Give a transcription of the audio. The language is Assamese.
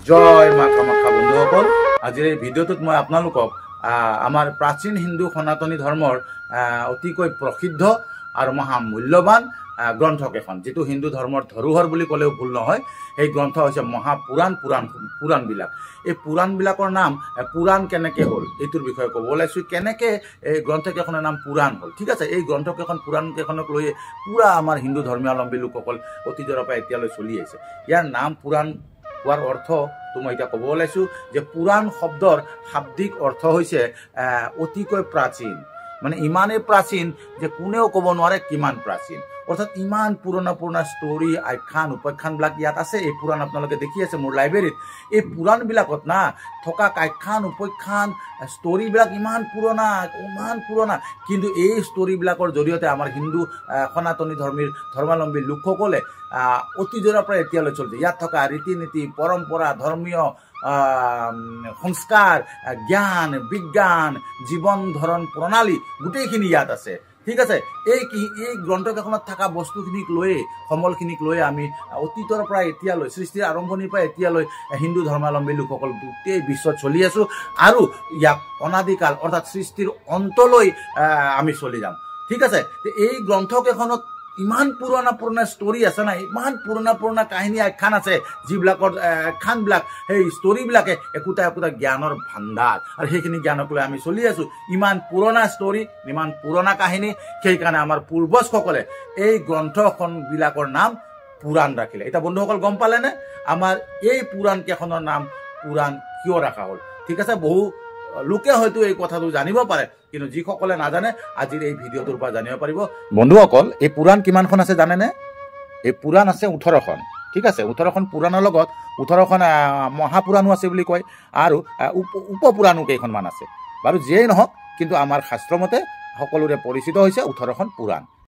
জয় মা কামাখ্যা বন্ধুসকল, আজিৰ এই ভিডিঅ'টোত মই আপোনালোকক আমাৰ প্ৰাচীন হিন্দু সনাতনী ধৰ্মৰ অতিকৈ প্ৰসিদ্ধ আৰু মহামূল্যৱান গ্ৰন্থ কেইখন, যিটো হিন্দু ধৰ্মৰ ধৰোহৰ বুলি ক'লেও ভুল নহয়। সেই গ্ৰন্থ হৈছে পুৰাণবিলাক। এই পুৰাণবিলাকৰ নাম পুৰাণ কেনেকৈ হ'ল এইটোৰ বিষয়ে ক'ব ওলাইছোঁ। কেনেকৈ এই গ্ৰন্থকেইখনৰ নাম পুৰাণ হ'ল। ঠিক আছে, এই গ্ৰন্থকেইখন পুৰাণকেইখনক লৈ পূৰা আমাৰ হিন্দু ধৰ্মাৱলম্বী লোকসকল অতীজৰ পৰা এতিয়ালৈ চলি আহিছে। ইয়াৰ নাম পুৰাণ হোৱাৰ অৰ্থটো মই এতিয়া ক'ব ওলাইছোঁ যে পুৰাণ শব্দৰ শাব্দিক অৰ্থ হৈছে অতিকৈ প্ৰাচীন, মানে ইমানেই প্ৰাচীন যে কোনেও ক'ব নোৱাৰে কিমান প্ৰাচীন। অৰ্থাৎ ইমান পুৰণা ষ্টৰী, আখ্যান, উপাখ্যানবিলাক ইয়াত আছে। এই পুৰাণ আপোনালোকে দেখি আছে মোৰ লাইব্ৰেৰীত। এই পুৰাণবিলাকত থকা আখ্যান, উপাখ্যান, ষ্টৰীবিলাক ইমান পুৰণা, কিন্তু এই ষ্টৰীবিলাকৰ জৰিয়তে আমাৰ হিন্দু সনাতনী ধৰ্মাৱলম্বী লোকসকলে অতীজৰ পৰা এতিয়ালৈ চলিছে। ইয়াত থকা ৰীতি নীতি, পৰম্পৰা, ধৰ্মীয় সংস্কাৰ, জ্ঞান, বিজ্ঞান, জীৱন ধৰণ প্ৰণালী গোটেইখিনি ইয়াত আছে। ঠিক আছে, এই গ্ৰন্থকেইখনত থকা বস্তুখিনিক লৈয়ে, সমলখিনিক লৈয়ে আমি অতীতৰ পৰা এতিয়ালৈ, সৃষ্টিৰ আৰম্ভণিৰ পৰা এতিয়ালৈ হিন্দু ধৰ্মাৱলম্বী লোকসকল গোটেই বিশ্বত চলি আছোঁ আৰু ইয়াক অনাদিকাল অৰ্থাৎ সৃষ্টিৰ অন্তলৈ আমি চলি যাম। ঠিক আছে, এই গ্ৰন্থকেইখনত ইমান পুৰণা ষ্টৰী আছে না, ইমান পুৰণা কাহিনী, আখ্যান আছে, যিবিলাকৰ আখ্যানবিলাক, সেই ষ্টৰীবিলাকে একোটা জ্ঞানৰ ভাণ্ডাৰ, আৰু সেইখিনি জ্ঞানক লৈ আমি চলি আছোঁ। ইমান পুৰণা ষ্টৰী, ইমান পুৰণা কাহিনী, সেইকাৰণে আমাৰ পূৰ্বজসকলে এই গ্ৰন্থখনবিলাকৰ নাম পুৰাণ ৰাখিলে। এতিয়া বন্ধুসকল গম পালেনে আমাৰ এই পুৰাণকেইখনৰ নাম পুৰাণ কিয় ৰখা হ'ল? ঠিক আছে, বহু লোকে হয়তো এই কথাটো জানিব পাৰে, কিন্তু যিসকলে নাজানে আজিৰ এই ভিডিঅ'টোৰ পৰা জানিব পাৰিব। বন্ধুসকল, এই পুৰাণ কিমানখন আছে জানেনে? এই পুৰাণ আছে 18খন। ঠিক আছে, 18খন পুৰাণৰ লগত 18খন মহাপুৰাণো আছে বুলি কয়, আৰু উপপুৰাণো কেইখনমান আছে। বাৰু যিয়েই নহওক, কিন্তু আমাৰ শাস্ত্ৰমতে সকলোৰে পৰিচিত হৈছে 18খন পুৰাণ।